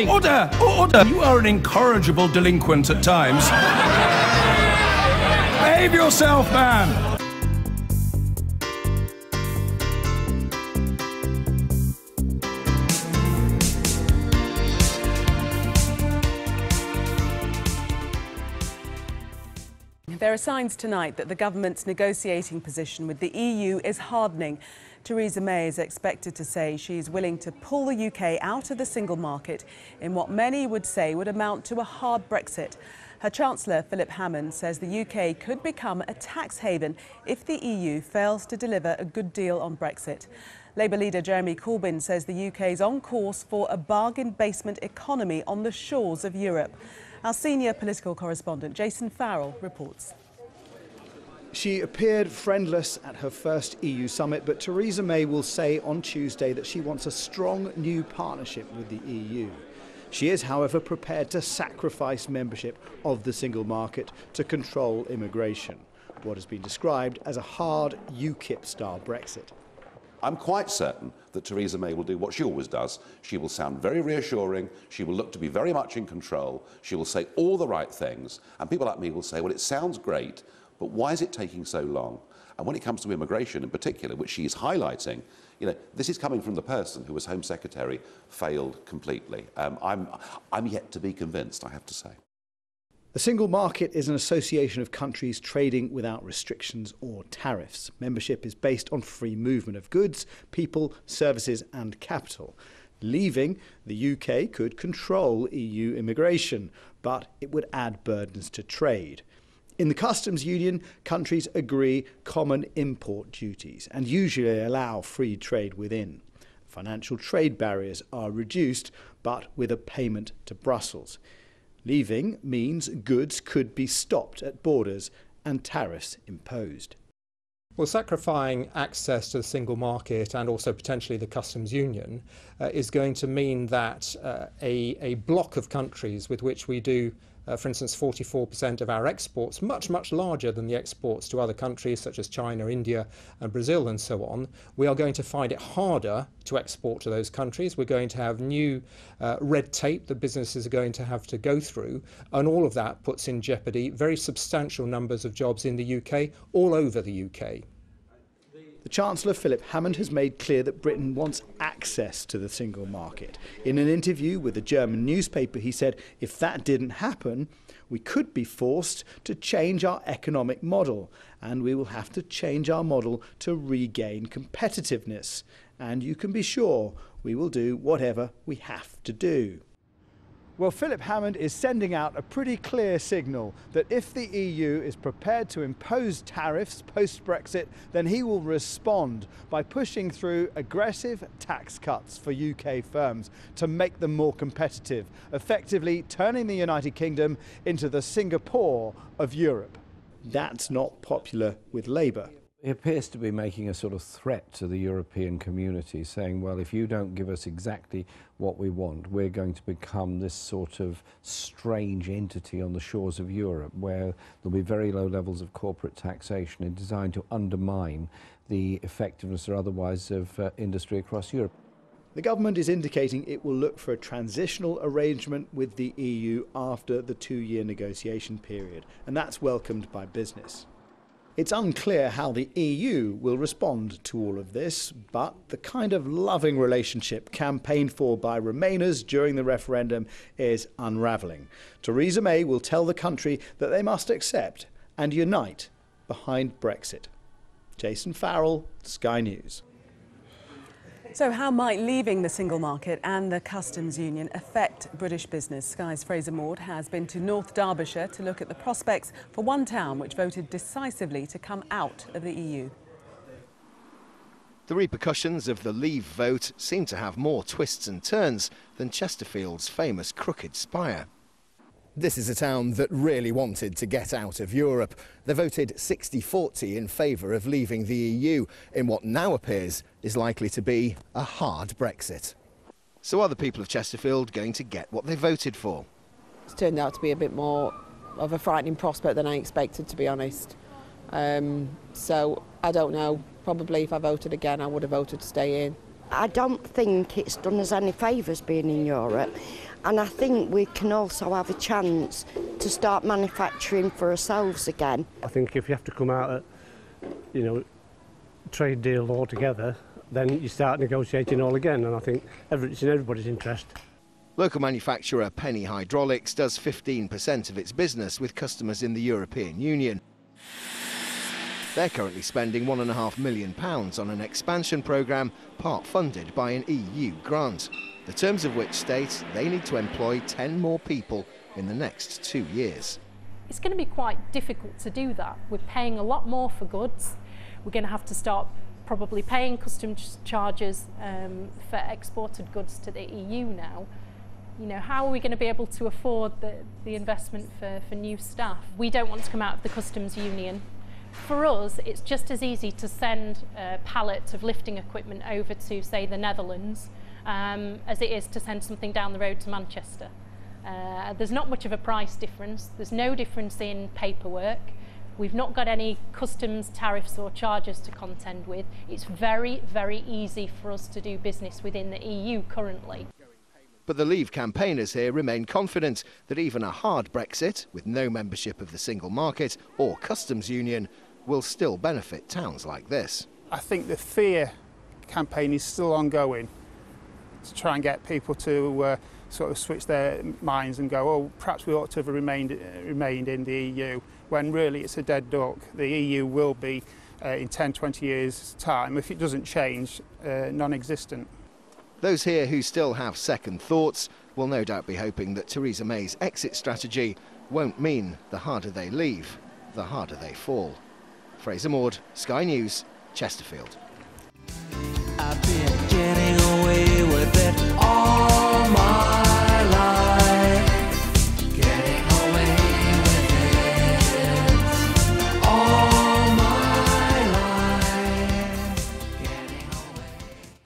Order! Order! You are an incorrigible delinquent at times. Behave yourself, man! There are signs tonight that the government's negotiating position with the EU is hardening. Theresa May is expected to say she's willing to pull the UK out of the single market in what many would say would amount to a hard Brexit. Her Chancellor, Philip Hammond, says the UK could become a tax haven if the EU fails to deliver a good deal on Brexit. Labour leader Jeremy Corbyn says the UK is on course for a bargain basement economy on the shores of Europe. Our senior political correspondent Jason Farrell reports. She appeared friendless at her first EU summit, but Theresa May will say on Tuesday that she wants a strong new partnership with the EU. She is, however, prepared to sacrifice membership of the single market to control immigration, what has been described as a hard UKIP-style Brexit. I'm quite certain that Theresa May will do what she always does. She will sound very reassuring, she will look to be very much in control, she will say all the right things, and people like me will say, well, it sounds great, but why is it taking so long? And when it comes to immigration in particular, which she is highlighting, you know, this is coming from the person who was Home Secretary, failed completely. I'm yet to be convinced, I have to say. The single market is an association of countries trading without restrictions or tariffs. Membership is based on free movement of goods, people, services and capital. Leaving the UK could control EU immigration, but it would add burdens to trade. In the customs union, countries agree common import duties and usually allow free trade within. Financial trade barriers are reduced, but with a payment to Brussels. Leaving means goods could be stopped at borders and tariffs imposed. Well, sacrificing access to the single market and also potentially the customs union is going to mean that a block of countries with which we do, for instance, 44% of our exports, much larger than the exports to other countries such as China, India and Brazil and so on, we are going to find it harder to export to those countries. We're going to have new red tape that businesses are going to have to go through, and all of that puts in jeopardy very substantial numbers of jobs in the UK, all over the UK. The Chancellor, Philip Hammond, has made clear that Britain wants access to the single market. In an interview with a German newspaper, he said if that didn't happen, we could be forced to change our economic model, and we will have to change our model to regain competitiveness. And you can be sure we will do whatever we have to do. Well, Philip Hammond is sending out a pretty clear signal that if the EU is prepared to impose tariffs post-Brexit, then he will respond by pushing through aggressive tax cuts for UK firms to make them more competitive, effectively turning the United Kingdom into the Singapore of Europe. That's not popular with Labour. He appears to be making a sort of threat to the European community, saying, well, if you don't give us exactly what we want, we're going to become this sort of strange entity on the shores of Europe, where there'll be very low levels of corporate taxation and designed to undermine the effectiveness or otherwise of industry across Europe. The government is indicating it will look for a transitional arrangement with the EU after the two-year negotiation period, and that's welcomed by business. It's unclear how the EU will respond to all of this, but the kind of loving relationship campaigned for by Remainers during the referendum is unravelling. Theresa May will tell the country that they must accept and unite behind Brexit. Jason Farrell, Sky News. So how might leaving the single market and the customs union affect British business? Sky's Fraser Maud has been to North Derbyshire to look at the prospects for one town which voted decisively to come out of the EU. The repercussions of the Leave vote seem to have more twists and turns than Chesterfield's famous crooked spire. This is a town that really wanted to get out of Europe. They voted 60-40 in favour of leaving the EU in what now appears is likely to be a hard Brexit. So are the people of Chesterfield going to get what they voted for? It's turned out to be a bit more of a frightening prospect than I expected, to be honest. So I don't know. Probably if I voted again, I would have voted to stay in. I don't think it's done us any favours being in Europe. And I think we can also have a chance to start manufacturing for ourselves again. I think if you have to come out at, trade deal altogether, then you start negotiating all again, and I think it's in everybody's interest. Local manufacturer Penny Hydraulics does 15% of its business with customers in the European Union. They're currently spending £1.5 million on an expansion programme, part funded by an EU grant, the terms of which state they need to employ 10 more people in the next 2 years. It's going to be quite difficult to do that. We're paying a lot more for goods. We're going to have to start probably paying customs charges for exported goods to the EU now. How are we going to be able to afford the investment for new staff? We don't want to come out of the customs union. For us, it's just as easy to send a pallet of lifting equipment over to, say, the Netherlands as it is to send something down the road to Manchester. There's not much of a price difference. There's no difference in paperwork. We've not got any customs tariffs or charges to contend with. It's very, very easy for us to do business within the EU currently. But the Leave campaigners here remain confident that even a hard Brexit, with no membership of the single market or customs union, will still benefit towns like this. I think the fear campaign is still ongoing to try and get people to sort of switch their minds and go, oh, perhaps we ought to have remained in the EU, when really it's a dead duck. The EU will be, in 10-20 years' time, if it doesn't change, non-existent. Those here who still have second thoughts will no doubt be hoping that Theresa May's exit strategy won't mean the harder they leave, the harder they fall. Fraser Maud, Sky News, Chesterfield.